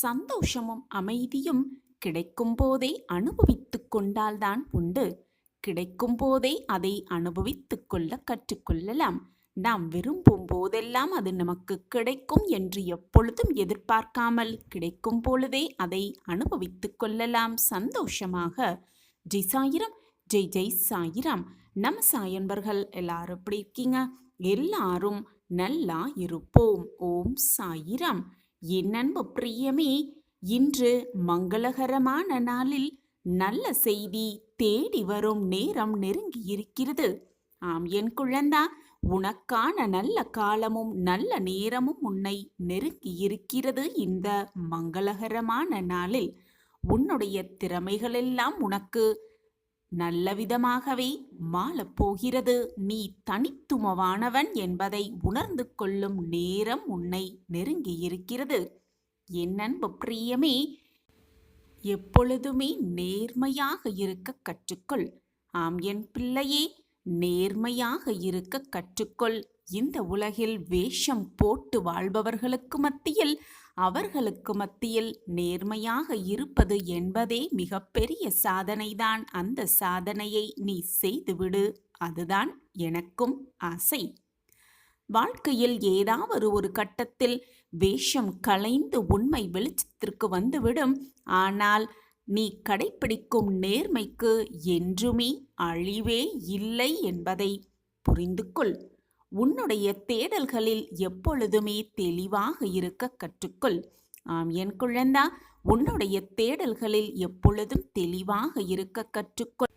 சந்தோஷமும் அமைதியும் கிடைக்கும் போதே அனுபவித்துக் கொண்டால்தான் உண்டு. கிடைக்கும் போதே அதை அனுபவித்துக் கொள்ள கற்றுக்கொள்ளலாம். நாம் விரும்பும் போதெல்லாம் அது நமக்கு கிடைக்கும் என்று எப்பொழுதும் எதிர்பார்க்காமல் கிடைக்கும் பொழுதே அதை அனுபவித்துக் கொள்ளலாம் சந்தோஷமாக. ஜெய் சாயிரம், ஜெய் ஜெய் சாயிராம். நம்ம சாயன்பர்கள் எல்லாரும் எப்படி இருக்கீங்க? எல்லாரும் நல்லா இருப்போம். ஓம் சாயிராம். என் அன்பு பிரியமே, இன்று மங்களகரமான நாளில் நல்ல செய்தி தேடி வரும் நேரம் நெருங்கி இருக்கிறது. ஆம் என் குழந்தா, உனக்கான நல்ல காலமும் நல்ல நேரமும் உன்னை நெருங்கி இருக்கிறது. இந்த மங்களகரமான நாளில் உன்னுடைய திறமைகளெல்லாம் உனக்கு நல்ல விதமாகவே மாளப்போகிறது. நீ தனித்துவமானவன் என்பதை உணர்ந்து கொள்ளும் நேரம் உன்னை நெருங்கி இருக்கிறது. என் அன்பு பிரியமே, எப்பொழுதுமே நேர்மையாக இருக்க கற்றுக்கொள். ஆம் என் பிள்ளையே, நேர்மையாக இருக்க கற்றுக்கொள். இந்த உலகில் வேஷம் போட்டு வாழ்பவர்களுக்கு மத்தியில், அவர்களுக்கு மத்தியில் நேர்மையாக இருப்பது என்பதே மிகப்பெரிய சாதனைதான். அந்த சாதனையை நீ செய்துவிடு. அதுதான் எனக்கும் ஆசை. வாழ்க்கையில் ஏதாவது ஒரு கட்டத்தில் வேஷம் கலைந்து உண்மை வெளிச்சத்திற்கு வந்துவிடும். ஆனால் நீ கடைப்பிடிக்கும் நேர்மைக்கு என்றுமே அழிவே இல்லை என்பதை புரிந்து கொள். உன்னுடைய தேடல்களில் எப்பொழுதுமே தெளிவாக இருக்க கற்றுக்கொள். ஆம் என் குழந்தா, உன்னுடைய தேடல்களில் எப்பொழுதும் தெளிவாக இருக்க கற்றுக்கொள்.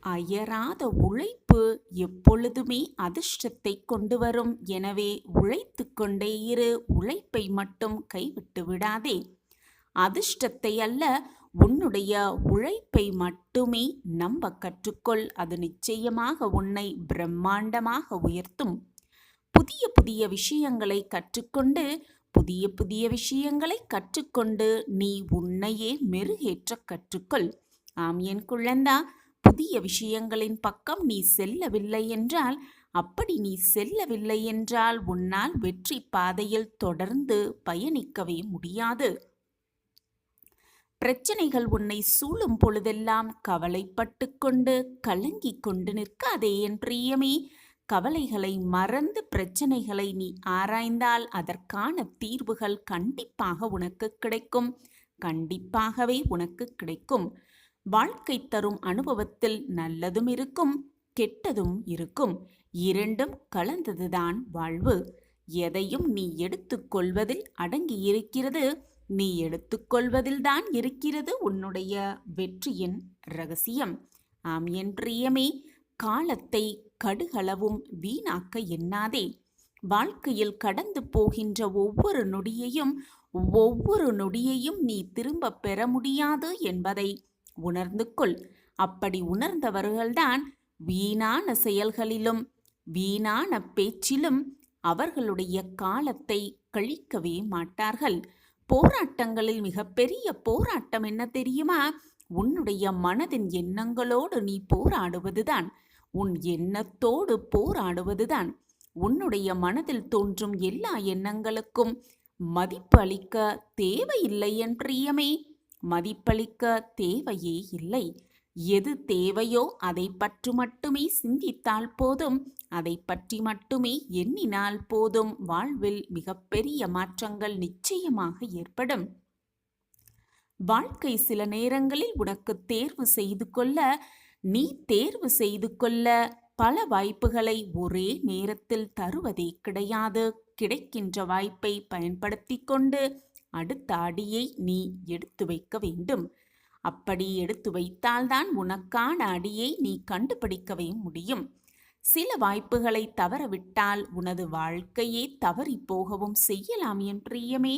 அயராத உழைப்பு எப்பொழுதுமே அதிர்ஷ்டத்தை கொண்டு வரும். எனவே உழைத்து கொண்டே இரு. உழைப்பை மட்டும் கைவிட்டு விடாதே. அதிர்ஷ்டத்தை அல்ல, உன்னுடைய உழைப்பை மட்டுமே நம்ப கற்றுக்கொள். அது நிச்சயமாக உன்னை பிரம்மாண்டமாக உயர்த்தும். புதிய புதிய விஷயங்களை கற்றுக்கொண்டு நீ உன்னையே மெருகேற்ற கற்றுக்கொள். ஆம் என் குழந்தா, புதிய விஷயங்களின் பக்கம் நீ செல்லவில்லை என்றால் உன்னால் வெற்றி பாதையில் தொடர்ந்து பயணிக்கவே முடியாது. பிரச்சனைகள் உன்னை சூழும் பொழுதெல்லாம் கவலைப்பட்டு கொண்டு கலங்கி கொண்டு நிற்காதே என் பிரியமே. கவலைகளை மறந்து பிரச்சனைகளை நீ ஆராய்ந்தால் அதற்கான தீர்வுகள் கண்டிப்பாக உனக்கு கிடைக்கும். கண்டிப்பாகவே உனக்கு கிடைக்கும். வாழ்க்கை தரும் அனுபவத்தில் நல்லதும் இருக்கும், கெட்டதும் இருக்கும். இரண்டும் கலந்ததுதான் வாழ்வு. எதையும் நீ எடுத்துக்கொள்வதில் அடங்கி இருக்கிறது. நீ எடுத்துக்கொள்வதில்தான் இருக்கிறது உன்னுடைய வெற்றியின் ரகசியம். ஆம் என் பிரியமே, காலத்தை கடுகளவும் வீணாக்க எண்ணாதே. வாழ்க்கையில் கடந்து போகின்ற ஒவ்வொரு நொடியையும் நீ திரும்ப பெற முடியாது என்பதை உணர்ந்து கொள். அப்படி உணர்ந்தவர்கள்தான் வீணான செயல்களிலும் வீணான பேச்சிலும் அவர்களுடைய காலத்தை கழிக்கவே மாட்டார்கள். போராட்டங்களில் மிகப்பெரிய போராட்டம் என்ன தெரியுமா? உன்னுடைய மனதின் எண்ணங்களோடு நீ போராடுவதுதான். உன் எண்ணத்தோடு போராடுவதுதான். உன்னுடைய மனதில் தோன்றும் எல்லா எண்ணங்களுக்கும் மதிப்பு அளிக்க தேவையில்லை என் பிரியமே. மதிப்பளிக்க தேவையே இல்லை. எது தேவையோ அதை பற்றி மட்டுமே சிந்தித்தால் போதும். அதை பற்றி மட்டுமே எண்ணினால் போதும். வாழ்வில் மிகப்பெரிய மாற்றங்கள் நிச்சயமாக ஏற்படும். வாழ்க்கை சில நேரங்களில் உனக்கு தேர்வு செய்து கொள்ள பல வாய்ப்புகளை ஒரே நேரத்தில் தருவதே கிடையாது. கிடைக்கின்ற வாய்ப்பை பயன்படுத்தி கொண்டு அடுத்த அடியை நீ எடுத்து வைக்க வேண்டும். அப்படி எடுத்து வைத்தால்தான் உனக்கான அடியை நீ கண்டுபிடிக்கவே முடியும். சில வாய்ப்புகளை தவறவிட்டால் உனது வாழ்க்கையே தவறி போகவும் செய்யலாம் என் பிரியமே.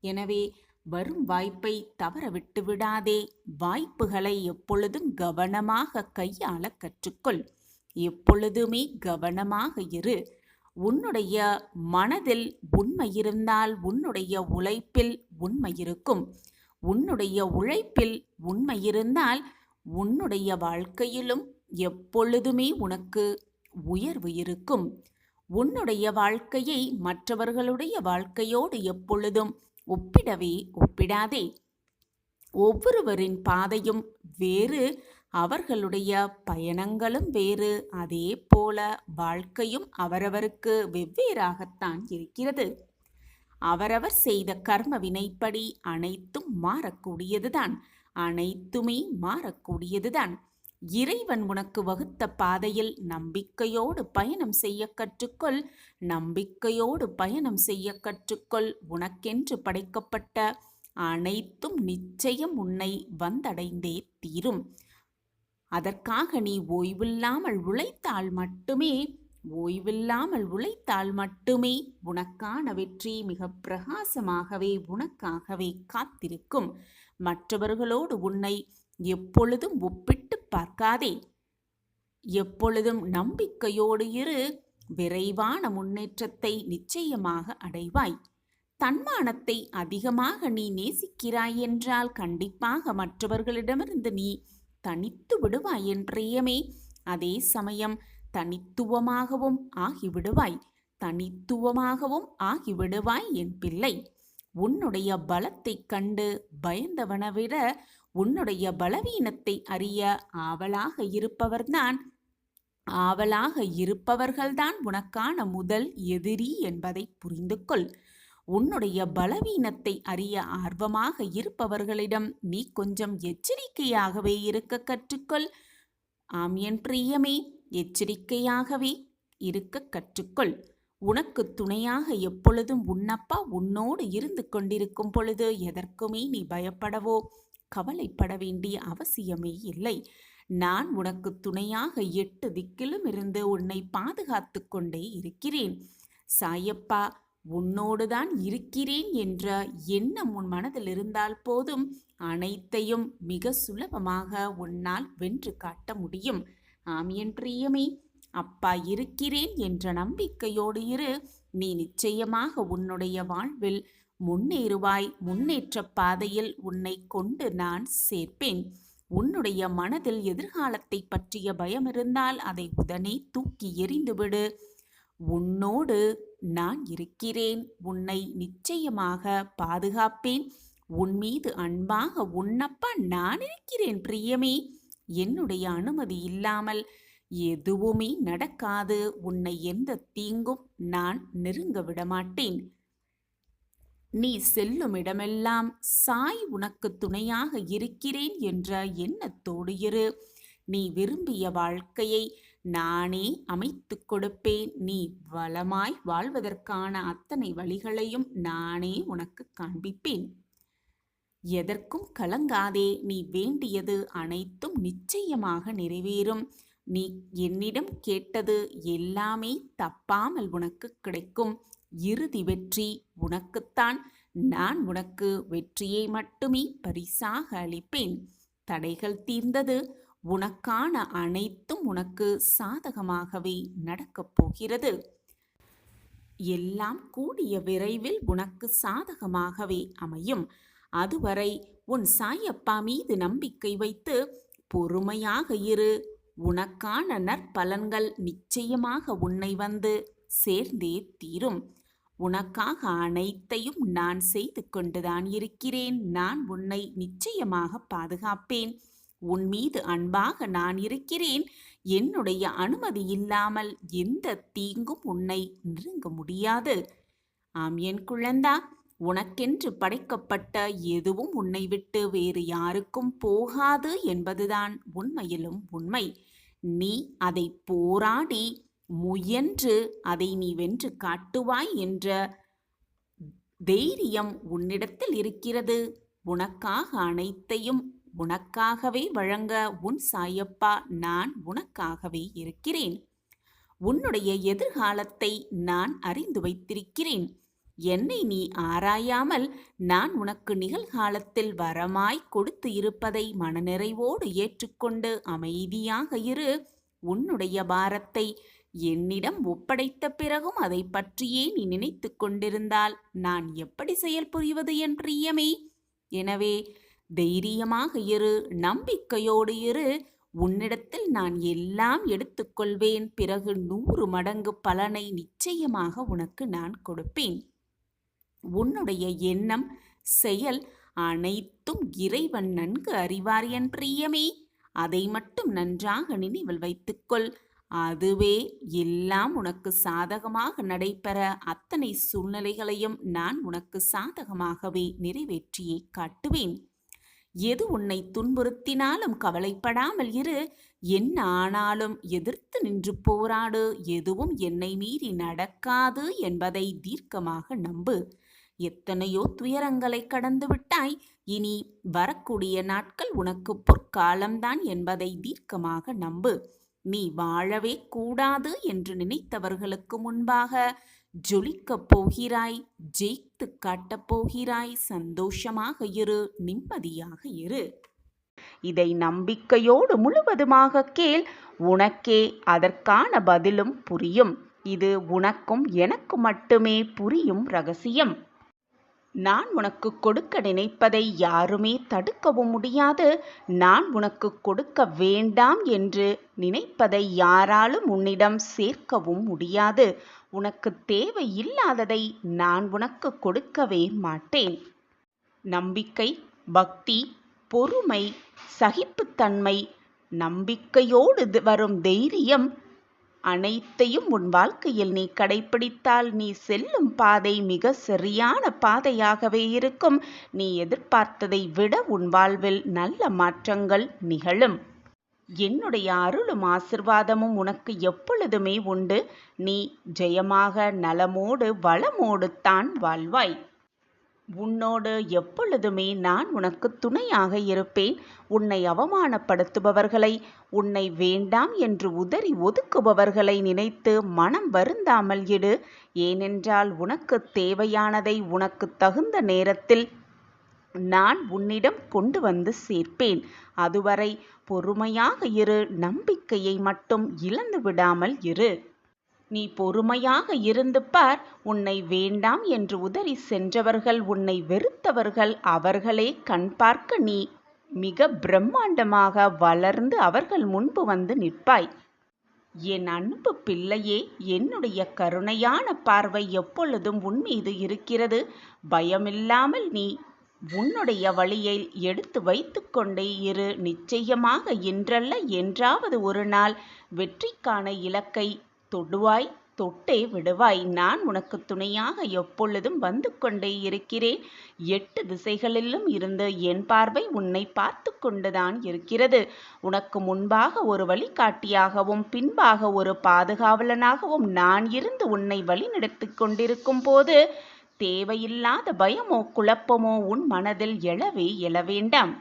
எனவே வரும் வாய்ப்பை தவறவிட்டு விடாதே. வாய்ப்புகளை எப்பொழுதும் கவனமாக கையாள கற்றுக்கொள். எப்பொழுதுமே கவனமாக இரு. உன்னுடைய மனதில் உண்மை இருந்தால் உன்னுடைய உழைப்பில் உண்மை இருக்கும். உன்னுடைய உழைப்பில் உண்மை இருந்தால் உன்னுடைய வாழ்க்கையிலும் எப்பொழுதுமே உனக்கு உயர்வு இருக்கும். உன்னுடைய வாழ்க்கையை மற்றவர்களுடைய வாழ்க்கையோடு எப்பொழுதும் ஒப்பிடவே ஒப்பிடாதே. ஒவ்வொருவரின் பாதையும் வேறு, அவர்களுடைய பயணங்களும் வேறு. அதே போல வாழ்க்கையும் அவரவருக்கு வெவ்வேறாகத்தான் இருக்கிறது. அவரவர் செய்த கர்ம வினைப்படி அனைத்தும் மாறக்கூடியதுதான். அனைத்துமே மாறக்கூடியதுதான். இறைவன் உனக்கு வகுத்த பாதையில் நம்பிக்கையோடு பயணம் செய்ய கற்றுக்கொள். நம்பிக்கையோடு பயணம் செய்ய கற்றுக்கொள். உனக்கென்று படைக்கப்பட்ட அனைத்தும் நிச்சயம் உன்னை வந்தடைந்தே தீரும். அதற்காக நீ ஓய்வில்லாமல் உழைத்தால் மட்டுமே உனக்கான வெற்றி மிக பிரகாசமாகவே உனக்காகவே காத்திருக்கும். மற்றவர்களோடு உன்னை எப்பொழுதும் ஒப்பிட்டு பார்க்காதே. எப்பொழுதும் நம்பிக்கையோடு இரு. விரைவான முன்னேற்றத்தை நிச்சயமாக அடைவாய். தன்மானத்தை அதிகமாக நீ நேசிக்கிறாய் என்றால் கண்டிப்பாக மற்றவர்களிடமிருந்து நீ தனித்து விடுவாய் என் பிரியமே. அதே சமயம் தனித்துவமாகவும் ஆகிவிடுவாய் என் பிள்ளை. உன்னுடைய பலத்தை கண்டு பயந்தவனை விட உன்னுடைய பலவீனத்தை அறிய ஆவலாக இருப்பவர்கள்தான் உனக்கான முதல் எதிரி என்பதை புரிந்து கொள். உன்னுடைய பலவீனத்தை அறிய ஆர்வமாக இருப்பவர்களிடம் நீ கொஞ்சம் எச்சரிக்கையாகவே இருக்க கற்றுக்கொள். ஆம் என் பிரியமே, எச்சரிக்கையாகவே இருக்க கற்றுக்கொள். உனக்கு துணையாக எப்பொழுதும் உன்னப்பா உன்னோடு இருந்து கொண்டிருக்கும் பொழுது எதற்குமே நீ பயப்படவோ கவலைப்பட வேண்டிய அவசியமே இல்லை. நான் உனக்கு துணையாக 8 திக்கிலும் இருந்து உன்னை பாதுகாத்து கொண்டே இருக்கிறேன். சாயப்பா உன்னோடுதான் இருக்கிறேன் என்ற எண்ணம் உன் மனதில் இருந்தால் போதும், அனைத்தையும் மிக சுலபமாக உன்னால் வென்று காட்ட முடியும். ஆம் என் பிரியமே, அப்பா இருக்கிறேன் என்ற நம்பிக்கையோடு இரு. நீ நிச்சயமாக உன்னுடைய வாழ்வில் முன்னேறுவாய். முன்னேற்ற பாதையில் உன்னை கொண்டு நான் சேர்ப்பேன். உன்னுடைய மனதில் எதிர்காலத்தை பற்றிய பயம் இருந்தால் அதை உடனே தூக்கி எறிந்துவிடு. உன்னோடு நான் இருக்கிறேன். உன்னை நிச்சயமாக பாதுகாப்பேன். உன் மீது அன்பாக உன்னப்பா நான் இருக்கிறேன் பிரியமே. என்னுடைய அனுமதி இல்லாமல் எதுவுமே நடக்காது. உன்னை எந்த தீங்கும் நான் நெருங்க விடமாட்டேன். நீ செல்லும் இடமெல்லாம் சாய் உனக்கு துணையாக இருக்கிறேன் என்ற எண்ணத்தோடு இரு. நீ விரும்பிய வாழ்க்கையை நானே அமைத்து கொடுப்பேன். நீ வளமாய் வாழ்வதற்கான அத்தனை வழிகளையும் நானே உனக்கு காண்பிப்பேன். எதற்கும் கலங்காதே. நீ வேண்டியது அனைத்தும் நிச்சயமாக நிறைவேறும். நீ என்னிடம் கேட்டது எல்லாமே தப்பாமல் உனக்கு கிடைக்கும். இறுதி வெற்றி உனக்குத்தான். நான் உனக்கு வெற்றியை மட்டுமே பரிசாக அளிப்பேன். தடைகள் தீர்ந்தது. உனக்கான அனைத்தும் உனக்கு சாதகமாகவே நடக்கப் போகிறது. எல்லாம் கூடிய விரைவில் உனக்கு சாதகமாகவே அமையும். அதுவரை உன் சாயப்பா மீது நம்பிக்கை வைத்து பொறுமையாக இரு. உனக்கான நற்பலன்கள் நிச்சயமாக உன்னை வந்து சேர்ந்தே தீரும். உனக்காக அனைத்தையும் நான் செய்து கொண்டுதான் இருக்கிறேன். நான் உன்னை நிச்சயமாக பாதுகாப்பேன். உன் மீது அன்பாக நான் இருக்கிறேன். என்னுடைய அனுமதி இல்லாமல் எந்த தீங்கும் உன்னை நெருங்க முடியாது. ஆம் என் குழந்தா, உனக்கென்று படைக்கப்பட்ட எதுவும் உன்னை விட்டு வேறு யாருக்கும் போகாது என்பதுதான் உண்மையிலும் உண்மை. நீ அதை போராடி முயன்று அதை நீ வென்று காட்டுவாய் என்ற தைரியம் உன்னிடத்தில் இருக்கிறது. உனக்காக அனைத்தையும் உனக்காகவே வழங்க உன் சாயப்பா நான் உனக்காகவே இருக்கிறேன். உன்னுடைய எதிர்காலத்தை நான் அறிந்து வைத்திருக்கிறேன். என்னை நீ ஆராயாமல் நான் உனக்கு நிகழ்காலத்தில் வரமாய் கொடுத்து இருப்பதை மனநிறைவோடு ஏற்றுக்கொண்டு அமைதியாக இரு. உன்னுடைய பாரத்தை என்னிடம் ஒப்படைத்த பிறகும் அதை பற்றியே நீ நினைத்து கொண்டிருந்தால் நான் எப்படி செயல் புரிவது என் பிரியமே? எனவே தைரியமாக இரு, நம்பிக்கையோடு இரு. உன்னிடத்தில் நான் எல்லாம் எடுத்துக்கொள்வேன். பிறகு 100 மடங்கு பலனை நிச்சயமாக உனக்கு நான் கொடுப்பேன். உன்னுடைய எண்ணம், செயல் அனைத்தும் இறைவன் நன்கு அறிவார் என் பிரியமே. அதை மட்டும் நன்றாக நினைவில் வைத்துக்கொள். அதுவே எல்லாம் உனக்கு சாதகமாக நடைபெற அத்தனை சூழ்நிலைகளையும் நான் உனக்கு சாதகமாகவே நிறைவேற்றியே காட்டுவேன். எது உன்னை துன்புறுத்தினாலும் கவலைப்படாமல் இரு. என்ன ஆனாலும் எதிர்த்து நின்று போராடு. எதுவும் என்னை மீறி நடக்காது என்பதை தீர்க்கமாக நம்பு. எத்தனையோ துயரங்களை கடந்து விட்டாய். இனி வரக்கூடிய நாட்கள் உனக்கு பொற்காலம்தான் என்பதை தீர்க்கமாக நம்பு. நீ வாழவே கூடாது என்று நினைத்தவர்களுக்கு முன்பாக ஜொலிக்கப் போகிறாய், ஜெயித்து காட்டப் போகிறாய். சந்தோஷமாக இரு, நிம்மதியாக இரு. இதை நம்பிக்கையோடு முழுவதுமாக கேள். உனக்கே அதற்கான பதிலும் புரியும். இது உனக்கும் எனக்கு மட்டுமே புரியும் ரகசியம். நான் உனக்கு கொடுக்க நினைப்பதை யாருமே தடுக்கவும் முடியாது. நான் உனக்கு கொடுக்க வேண்டாம் என்று நினைப்பதை யாராலும் உன்னிடம் சேர்க்கவும் முடியாது. உனக்கு தேவையில்லாததை நான் உனக்கு கொடுக்கவே மாட்டேன். நம்பிக்கை, பக்தி, பொறுமை, சகிப்புத்தன்மை, நம்பிக்கையோடு வரும் தைரியம் அனைத்தையும் உன் வாழ்க்கையில் நீ கடைப்பிடித்தால் நீ செல்லும் பாதை மிக சரியான பாதையாகவே இருக்கும். நீ எதிர்பார்த்ததை விட உன் வாழ்வில் நல்ல மாற்றங்கள் நிகழும். என்னுடைய அருளும் ஆசிர்வாதமும் உனக்கு எப்பொழுதுமே உண்டு. நீ ஜெயமாக நலமோடு வளமோடு தான் வாழ்வாய். உன்னோடு எப்பொழுதுமே நான் உனக்கு துணையாக இருப்பேன். உன்னை அவமானப்படுத்துபவர்களை, உன்னை வேண்டாம் என்று உதறி ஒதுக்குபவர்களை நினைத்து மனம் வருந்தாமல் இடு. ஏனென்றால் உனக்கு தேவையானதை உனக்கு தகுந்த நேரத்தில் நான் உன்னிடம் கொண்டு வந்து சேர்ப்பேன். அதுவரை பொறுமையாக இரு. நம்பிக்கையை மட்டும் இழந்து விடாமல் இரு. நீ பொறுமையாக இருந்து பார். உன்னை வேண்டாம் என்று உதறி சென்றவர்கள், உன்னை வெறுத்தவர்கள், அவர்களே கண் பார்க்க நீ மிக பிரம்மாண்டமாக வளர்ந்து அவர்கள் முன்பு வந்து நிற்பாய். என் அன்பு பிள்ளையே, என்னுடைய கருணையான பார்வை எப்பொழுதும் உன் மீது இருக்கிறது. பயமில்லாமல் நீ உன்னுடைய வழியை எடுத்து வைத்து கொண்டே இரு. நிச்சயமாக இன்றல்ல என்றாவது ஒரு நாள் வெற்றிக்கான இலக்கை தொடுவாய், தொட்டே விடுவாய். நான் உனக்கு துணையாக எப்பொழுதும் வந்து கொண்டே இருக்கிறேன். 8 திசைகளிலும் இருந்து என் பார்வை உன்னை பார்த்து கொண்டுதான் இருக்கிறது. உனக்கு முன்பாக ஒரு வழிகாட்டியாகவும் பின்பாக ஒரு பாதுகாவலனாகவும் நான் இருந்து உன்னை வழிநடத்தி கொண்டிருக்கும் போது தேவையில்லாத பயமோ குழப்பமோ உன் மனதில் எழவே எழ வேண்டாம்.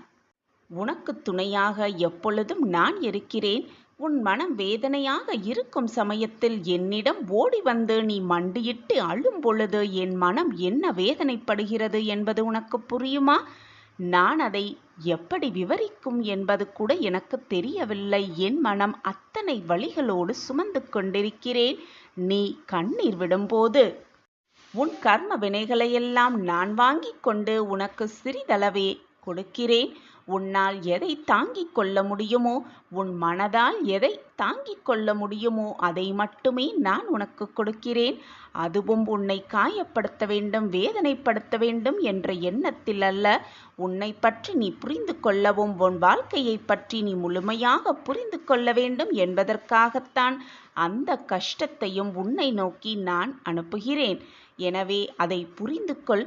உனக்கு துணையாக எப்பொழுதும் நான் இருக்கிறேன். உன் மனம் வேதனையாக இருக்கும் சமயத்தில் என்னிடம் ஓடி வந்து நீ மண்டியிட்டு அழும் பொழுது என் மனம் என்ன வேதனைப்படுகிறது என்பது உனக்கு புரியுமா? நான் அதை எப்படி விவரிக்கும் என்பது கூட எனக்கு தெரியவில்லை. என் மனம் அத்தனை வழிகளோடு சுமந்து கொண்டிருக்கிறேன். நீ கண்ணீர் விடும்போது உன் கர்ம வினைகளையெல்லாம் நான் வாங்கி கொண்டு உனக்கு சிறிதளவே கொடுக்கிறேன். உன்னால் எதை தாங்கிக் கொள்ள முடியுமோ, உன் மனதால் எதை தாங்கிக் கொள்ள முடியுமோ அதை மட்டுமே நான் உனக்கு கொடுக்கிறேன். அதுவும் உன்னை காயப்படுத்த வேண்டும், வேதனைப்படுத்த வேண்டும் என்ற எண்ணத்தில் அல்ல. உன்னை பற்றி நீ புரிந்து கொள்ளவும் உன் வாழ்க்கையை பற்றி நீ முழுமையாக புரிந்து கொள்ள வேண்டும் என்பதற்காகத்தான் அந்த கஷ்டத்தையும் உன்னை நோக்கி நான் அனுப்புகிறேன். எனவே அதை புரிந்து கொள்.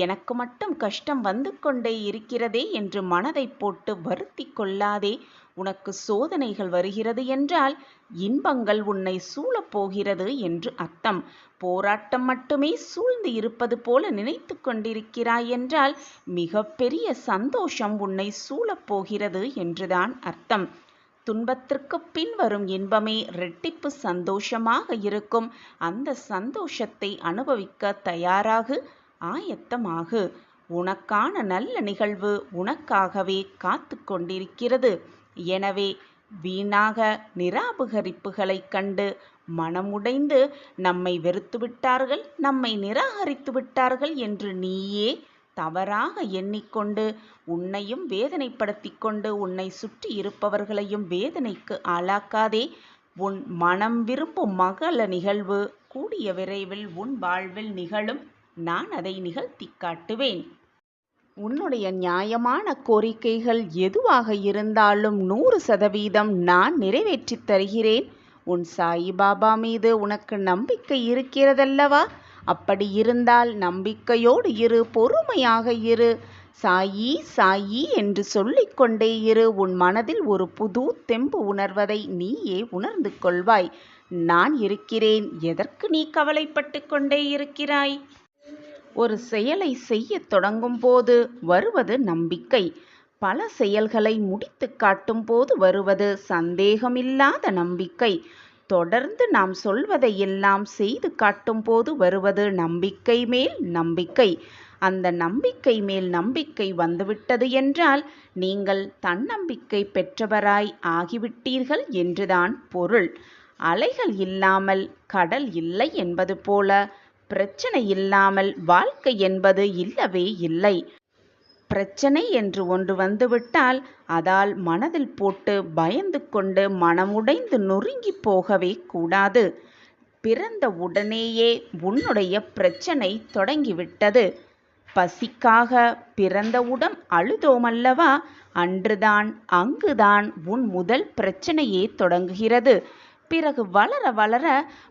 எனக்கு மட்டும் கஷ்டம் வந்து கொண்டே இருக்கிறதே என்று மனதை போட்டு வருத்தி கொள்ளாதே. உனக்கு சோதனைகள் வருகிறது என்றால் இன்பங்கள் உன்னை சூழப்போகிறது என்று அர்த்தம். போராட்டம் மட்டுமே சூழ்ந்து இருப்பது போல நினைத்து கொண்டிருக்கிறாய் என்றால் மிகப்பெரிய சந்தோஷம் உன்னை சூழப்போகிறது என்றுதான் அர்த்தம். துன்பத்திற்கு பின் வரும் இன்பமே இரட்டிப்பு சந்தோஷமாக இருக்கும். அந்த சந்தோஷத்தை அனுபவிக்க தயாராகு, ஆயத்தமாகு. உனக்கான நல்ல நிகழ்வு உனக்காகவே காத்து கொண்டிருக்கிறது. எனவே வீணாக நிராபகரிப்புகளைக் கண்டு மனமுடைந்து நம்மை வெறுத்துவிட்டார்கள், நம்மை நிராகரித்து விட்டார்கள் என்று நீயே தவறாக எண்ணிக்கொண்டு உன்னையும் வேதனைப்படுத்தி கொண்டு உன்னை சுற்றி இருப்பவர்களையும் வேதனைக்கு ஆளாக்காதே. உன் மனம் விரும்பும் மகள நிகழ்வு கூடிய விரைவில் உன் வாழ்வில் நிகழும். நான் அதை நிகழ்த்தி காட்டுவேன். உன்னுடைய நியாயமான கோரிக்கைகள் எதுவாக இருந்தாலும் 100% நான் நிறைவேற்றித் தருகிறேன். உன் சாயிபாபா மீது உனக்கு நம்பிக்கை இருக்கிறதல்லவா? அப்படி இருந்தால் நம்பிக்கையோடு இரு, பொறுமையாக இரு. சாயி சாயி என்று சொல்லிக்கொண்டே இரு. உன் மனதில் ஒரு புது தெம்பு உணர்வதை நீயே உணர்ந்து கொள்வாய். நான் இருக்கிறேன், எதற்கு நீ கவலைப்பட்டு கொண்டே இருக்கிறாய்? ஒரு செயலை செய்யத் தொடங்கும் போது வருவது நம்பிக்கை. பல செயல்களை முடித்து காட்டும் போது வருவது சந்தேகமில்லாத நம்பிக்கை. தொடர்ந்து நாம் சொல்வதை எல்லாம் செய்து காட்டும் போது வருவது நம்பிக்கை மேல் நம்பிக்கை. அந்த நம்பிக்கை மேல் நம்பிக்கை வந்துவிட்டது என்றால் நீங்கள் தன்னம்பிக்கை பெற்றவராய் ஆகிவிட்டீர்கள் என்றுதான் பொருள். அலைகள் இல்லாமல் கடல் இல்லை என்பது போல பிரச்சனை இல்லாமல் வாழ்க்கை என்பது இல்லவே இல்லை. பிரச்சனை என்று ஒன்று வந்துவிட்டால் அதால் மனதில் போட்டு பயந்து கொண்டு மனமுடைந்து நொறுங்கி போகவே கூடாது. பிறந்த உடனேயே உன்னுடைய பிரச்சனை தொடங்கிவிட்டது. பசிக்காக பிறந்தவுடன் அழுதோமல்லவா? அன்றுதான் அங்குதான் உன் முதல் பிரச்சனையே தொடங்குகிறது. பிறகு வளர வளர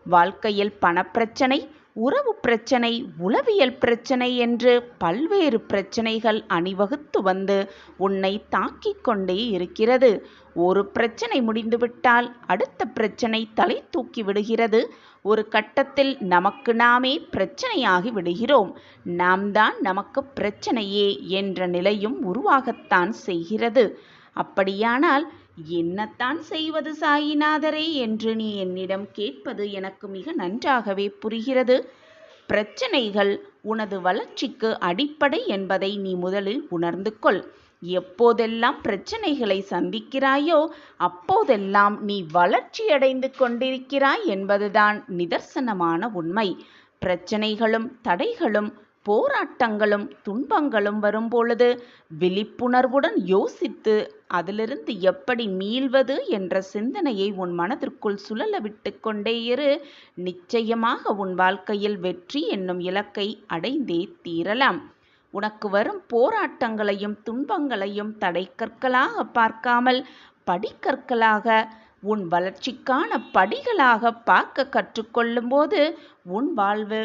வாழ்க்கையில் பணப்பிரச்சனை, உறவு பிரச்சனை, உளவியல் பிரச்சனை என்று பல்வேறு பிரச்சனைகள் அணிவகுத்து வந்து உன்னை தாக்கிக் கொண்டே இருக்கிறது. ஒரு பிரச்சனை முடிந்துவிட்டால் அடுத்த பிரச்சனை தலை தூக்கி விடுகிறது. ஒரு கட்டத்தில் நமக்கு நாமே பிரச்சனையாகி விடுகிறோம். நாம் தான் நமக்கு பிரச்சனையே என்ற நிலையும் உருவாகத்தான் செய்கிறது. அப்படியானால் என்னத்தான் செய்வது சாயிநாதரே என்று நீ என்னிடம் கேட்பது எனக்கு மிக நன்றாகவே புரிகிறது. பிரச்சனைகள் உனது வளர்ச்சிக்கு அடிப்படை என்பதை நீ முதலில் உணர்ந்து கொள். எப்போதெல்லாம் பிரச்சனைகளை சந்திக்கிறாயோ அப்போதெல்லாம் நீ வளர்ச்சியடைந்து கொண்டிருக்கிறாய் என்பதுதான் நிதர்சனமான உண்மை. பிரச்சனைகளும் தடைகளும் போராட்டங்களும் துன்பங்களும் வரும்பொழுது விழிப்புணர்வுடன் யோசித்து அதிலிருந்து எப்படி மீள்வது என்ற சிந்தனையை உன் மனதிற்குள் சுழல விட்டு கொண்டே இரு. நிச்சயமாக உன் வாழ்க்கையில் வெற்றி என்னும் இலக்கை அடைந்தே தீரலாம். உனக்கு வரும் போராட்டங்களையும் துன்பங்களையும் தடைக்கற்களாக பார்க்காமல் படிக்கற்களாக, உன் வளர்ச்சிக்கான படிகளாக பார்க்க கற்றுக்கொள்ளும் போது உன் வாழ்வு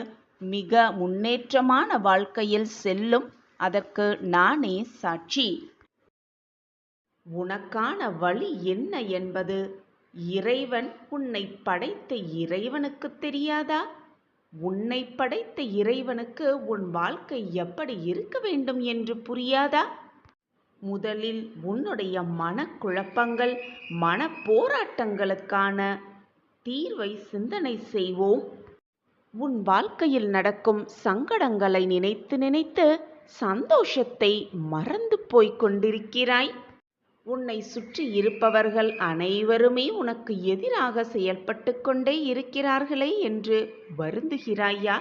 மிக முன்னேற்றமான வாழ்க்கையில் செல்லும். அதற்கு நானே சாட்சி. உனக்கான வழி என்ன என்பது இறைவன் உன்னை படைத்த இறைவனுக்கு தெரியாதா? உன்னை படைத்த இறைவனுக்கு உன் வாழ்க்கை எப்படி இருக்க வேண்டும் என்று புரியாதா? முதலில் உன்னுடைய மனக்குழப்பங்கள், மன போராட்டங்களுக்கான தீர்வை சிந்தனை செய்வோம். உன் வாழ்க்கையில் நடக்கும் சங்கடங்களை நினைத்து நினைத்து சந்தோஷத்தை மறந்து போய்க் கொண்டிருக்கிறாய். உன்னை சுற்றி இருப்பவர்கள் அனைவருமே உனக்கு எதிராக செயல்பட்டு கொண்டே இருக்கிறார்களே என்று வருந்துகிறாயா?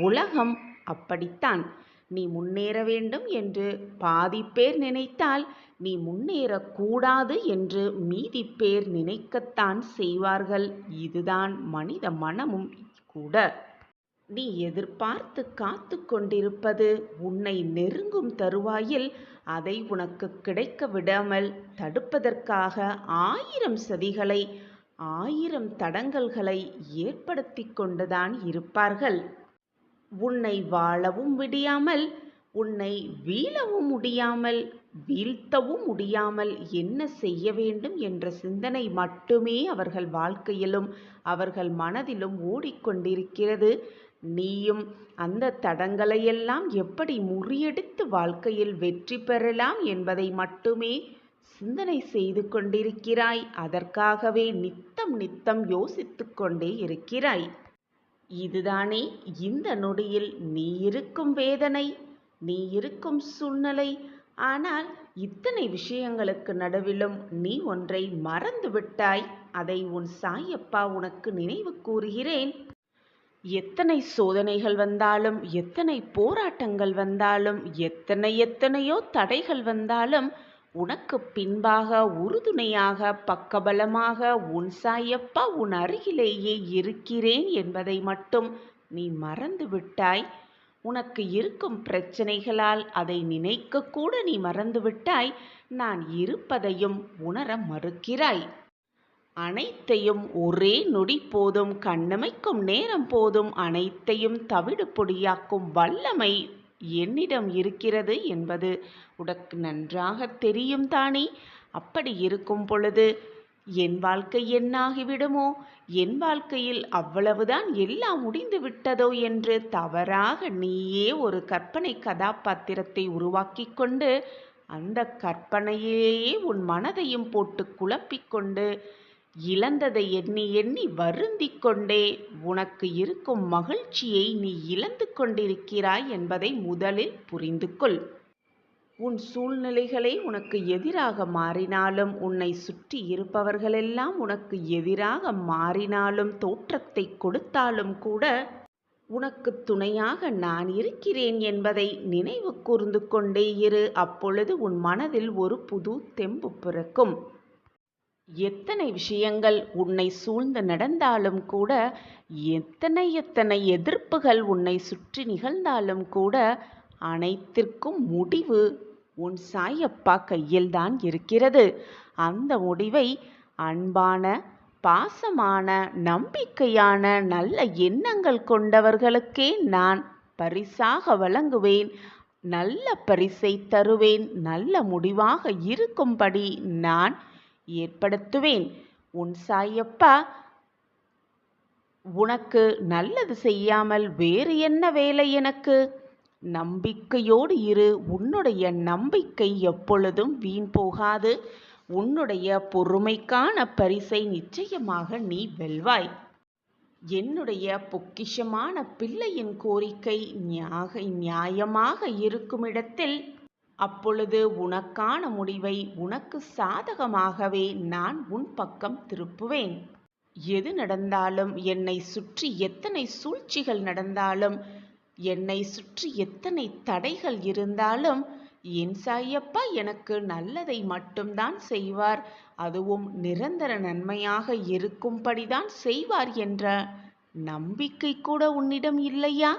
உலகம் அப்படித்தான். நீ முன்னேற வேண்டும் என்று பாதி பேர் நினைத்தால் நீ முன்னேறக்கூடாது என்று மீதி பேர் நினைக்கத்தான் செய்வார்கள். இதுதான் மனித மனமும் கூட. நீ எதிர்பார்த்து காத்து கொண்டிருப்பது உன்னை நெருங்கும் தருவாயில் அதை உனக்கு கிடைக்க விடாமல் தடுப்பதற்காக 1000 சதிகளை, 1000 தடங்கல்களை ஏற்படுத்தி கொண்டுதான் இருப்பார்கள். உன்னை வாழவும் விடாமல், உன்னை வீழவும் முடியாமல், வீழ்த்தவும் முடியாமல் என்ன செய்ய வேண்டும் என்ற சிந்தனை மட்டுமே அவர்கள் வாழ்க்கையிலும் அவர்கள் மனதிலும் ஓடிக்கொண்டிருக்கிறது. நீயும் அந்த தடங்களையெல்லாம் எப்படி முறியடித்து வாழ்க்கையில் வெற்றி பெறலாம் என்பதை மட்டுமே சிந்தனை செய்து கொண்டிருக்கிறாய். அதற்காகவே நித்தம் நித்தம் யோசித்து கொண்டே இருக்கிறாய். இதுதானே இந்த நொடியில் நீ இருக்கும் வேதனை, நீ இருக்கும் சூழ்நிலை. ஆனால் இத்தனை விஷயங்களுக்கு நடுவிலும் நீ ஒன்றை மறந்து விட்டாய். அதை உன் சாயப்பா உனக்கு நினைவு கூறுகிறேன். எத்தனை சோதனைகள் வந்தாலும், எத்தனை போராட்டங்கள் வந்தாலும், எத்தனையோ தடைகள் வந்தாலும் உனக்கு பின்பாக உறுதுணையாக பக்கபலமாக உன் சாயப்பா உன் அருகிலேயே இருக்கிறேன் என்பதை மட்டும் நீ மறந்து விட்டாய். உனக்கு இருக்கும் பிரச்சனைகளால் அதை நினைக்க கூட நீ மறந்துவிட்டாய். நான் இருப்பதையும் உணர மறுக்கிறாய். அனைத்தையும் ஒரே நொடி போதும், கண்ணமைக்கும் நேரம் போதும், அனைத்தையும் தவிடு பொடியாக்கும் வல்லமை என்னிடம் இருக்கிறது என்பது உனக்கு நன்றாக தெரியும் தானே. அப்படி இருக்கும் பொழுது என் வாழ்க்கை என்னாகிவிடுமோ, என் வாழ்க்கையில் அவ்வளவுதான் எல்லாம் முடிந்து விட்டதோ என்று தவறாக நீயே ஒரு கற்பனை கதாபாத்திரத்தை உருவாக்கி கொண்டு அந்த கற்பனையிலேயே உன் மனதையும் போட்டு குழப்பிக்கொண்டு இழந்ததை எண்ணி எண்ணி வருந்திக் கொண்டே உனக்கு இருக்கும் மகிழ்ச்சியை நீ இழந்து கொண்டிருக்கிறாய் என்பதை முதலில் புரிந்து கொள். உன் சூழ்நிலைகளே உனக்கு எதிராக மாறினாலும், உன்னை சுற்றி இருப்பவர்களெல்லாம் உனக்கு எதிராக மாறினாலும், தோற்றத்தை கொடுத்தாலும் கூட உனக்கு துணையாக நான் இருக்கிறேன் என்பதை நினைவு கூர்ந்து கொண்டே இரு. அப்பொழுது உன் மனதில் ஒரு புது தெம்பு பிறக்கும். எத்தனை விஷயங்கள் உன்னை சூழ்ந்து நடந்தாலும் கூட, எத்தனை எதிர்ப்புகள் உன்னை சுற்றி நிகழ்ந்தாலும் கூட, அனைத்திற்கும் முடிவு உன் சாயப்பா கையில்தான் இருக்கிறது. அந்த முடிவை அன்பான, பாசமான, நம்பிக்கையான, நல்ல எண்ணங்கள் கொண்டவர்களுக்கே நான் பரிசாக வழங்குவேன். நல்ல பரிசை தருவேன். நல்ல முடிவாக இருக்கும்படி நான் ஏற்படுத்துவேன். உன் சாயப்பா உனக்கு நல்லது செய்யாமல் வேறு என்ன வேலை எனக்கு? நம்பிக்கையோடு இரு. உன்னுடைய நம்பிக்கை எப்பொழுதும் வீண் போகாது. உன்னுடைய பொறுமைக்கான பரிசை நிச்சயமாக நீ வெல்வாய். என்னுடைய பொக்கிஷமான பிள்ளையின் கோரிக்கை நியாயமாக இருக்குமிடத்தில் அப்பொழுது உனக்கான முடிவை உனக்கு சாதகமாகவே நான் உன் பக்கம் திருப்புவேன். எது நடந்தாலும், என்னை சுற்றி எத்தனை சூழ்ச்சிகள் நடந்தாலும், என்னை சுற்றி எத்தனை தடைகள் இருந்தாலும், என் சாயப்பா எனக்கு நல்லதை மட்டும்தான் செய்வார். அதுவும் நிரந்தர நன்மையாக இருக்கும்படிதான் செய்வார் என்ற நம்பிக்கை கூட உன்னிடம் இல்லையா?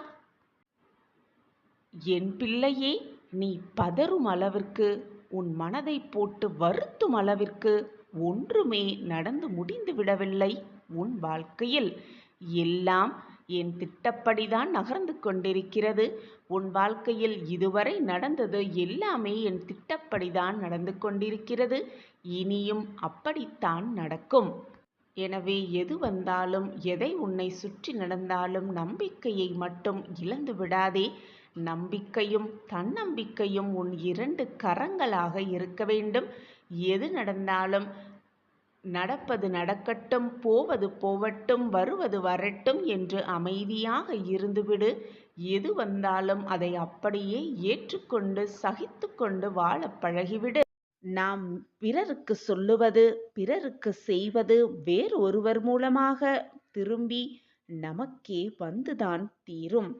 என் பிள்ளையே, நீ பதறும் அளவிற்கு, உன் மனதை போட்டு வருத்தும் அளவிற்கு ஒன்றுமே நடந்து முடிந்து விடவில்லை உன் வாழ்க்கையில். எல்லாம் என் திட்டப்படிதான் நகர்ந்து கொண்டிருக்கிறது. உன் வாழ்க்கையில் இதுவரை நடந்தது எல்லாமே என் திட்டப்படிதான் நடந்து கொண்டிருக்கிறது. இனியும் அப்படித்தான் நடக்கும். எனவே எது வந்தாலும், எதை உன்னை சுற்றி நடந்தாலும் நம்பிக்கையை மட்டும் இழந்து விடாதே. நம்பிக்கையும் தன்னம்பிக்கையும் உன் 2 கரங்களாக இருக்க வேண்டும். எது நடந்தாலும் நடப்பது நடக்கட்டும், போவது போவட்டும், வருவது வரட்டும் என்று அமைதியாக இருந்துவிடு. எது வந்தாலும் அதை அப்படியே ஏற்றுக்கொண்டு சகித்து கொண்டு வாழ பழகிவிடு. நாம் பிறருக்கு சொல்லுவது, பிறருக்கு செய்வது வேறு ஒருவர் மூலமாக திரும்பி நமக்கே வந்துதான் தீரும்.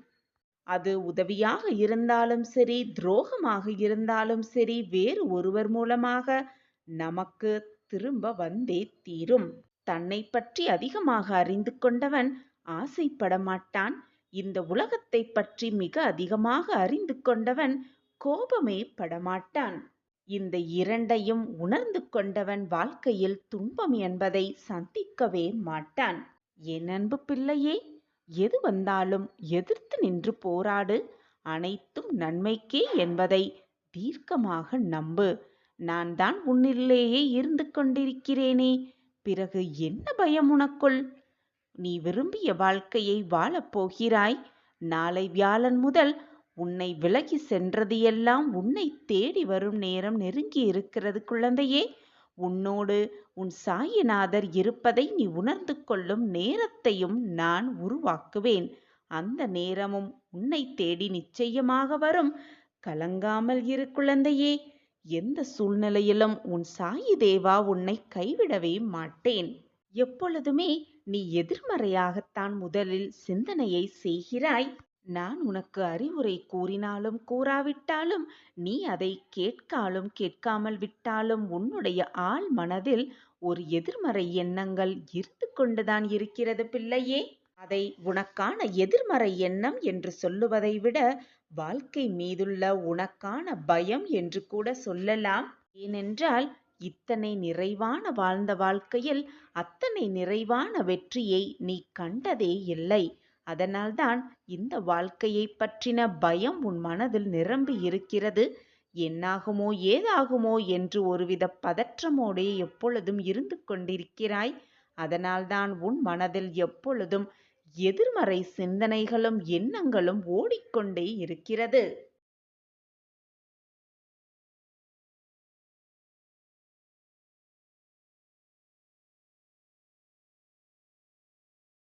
அது உதவியாக இருந்தாலும் சரி, துரோகமாக இருந்தாலும் சரி, வேறு ஒருவர் மூலமாக நமக்கு திரும்ப வந்தே தீரும். தன்னை பற்றி அதிகமாக அறிந்து கொண்டவன் ஆசைப்பட மாட்டான். இந்த உலகத்தை பற்றி மிக அதிகமாக அறிந்து கொண்டவன் கோபமே படமாட்டான். இந்த 2ஐயும் உணர்ந்து கொண்டவன் வாழ்க்கையில் துன்பம் என்பதை சந்திக்கவே மாட்டான். என் அன்பு பிள்ளையே, எது வந்தாலும் எதிர்த்து நின்று போராடு. அனைத்தும் நன்மைக்கே என்பதை தீர்க்கமாக நம்பு. நான் தான் உன்னிலேயே இருந்து கொண்டிருக்கிறேனே, பிறகு என்ன பயம் உனக்குள்? நீ விரும்பிய வாழ்க்கையை வாழப் போகிறாய். நாளை வியாழன் முதல் உன்னை விலகி சென்றது எல்லாம் உன்னை தேடி வரும் நேரம் நெருங்கி இருக்கிறது குழந்தையே. உன்னோடு உன் சாயிநாதர் இருப்பதை நீ உணர்ந்து கொள்ளும் நேரத்தையும் நான் உருவாக்குவேன். அந்த நேரமும் உன்னை தேடி நிச்சயமாக வரும். கலங்காமல் இரு குழந்தையே. எந்த சூழ்நிலையிலும் உன் சாயி தேவா உன்னை கைவிடவே மாட்டேன். எப்பொழுதுமே நீ எதிர்மறையாகத்தான் முதலில் சிந்தனையை செய்கிறாய். நான் உனக்கு அறிவுரை கூறினாலும் கூறாவிட்டாலும், நீ அதை கேட்காலும் கேட்காமல் விட்டாலும், உன்னுடைய ஆழ் மனதில் ஒரு எதிர்மறை எண்ணங்கள் இருந்து கொண்டுதான் இருக்கிறது பிள்ளையே. அதை உனக்கான எதிர்மறை எண்ணம் என்று சொல்லுவதை விட வாழ்க்கை மீதுள்ள உனக்கான பயம் என்று கூட சொல்லலாம். ஏனென்றால் இத்தனை நிறைவான வாழ்ந்த வாழ்க்கையில் அத்தனை நிறைவான வெற்றியை நீ கண்டதே இல்லை. அதனால்தான் இந்த வாழ்க்கையை பற்றின பயம் உன் மனதில் நிரம்பி இருக்கிறது. என்னாகுமோ ஏதாகுமோ என்று ஒருவித பதற்றமோடே எப்பொழுதும் இருந்து கொண்டிருக்கிறாய். அதனால்தான் உன் மனதில் எப்பொழுதும் எதிர்மறை சிந்தனைகளும் எண்ணங்களும் ஓடிக்கொண்டே இருக்கிறது.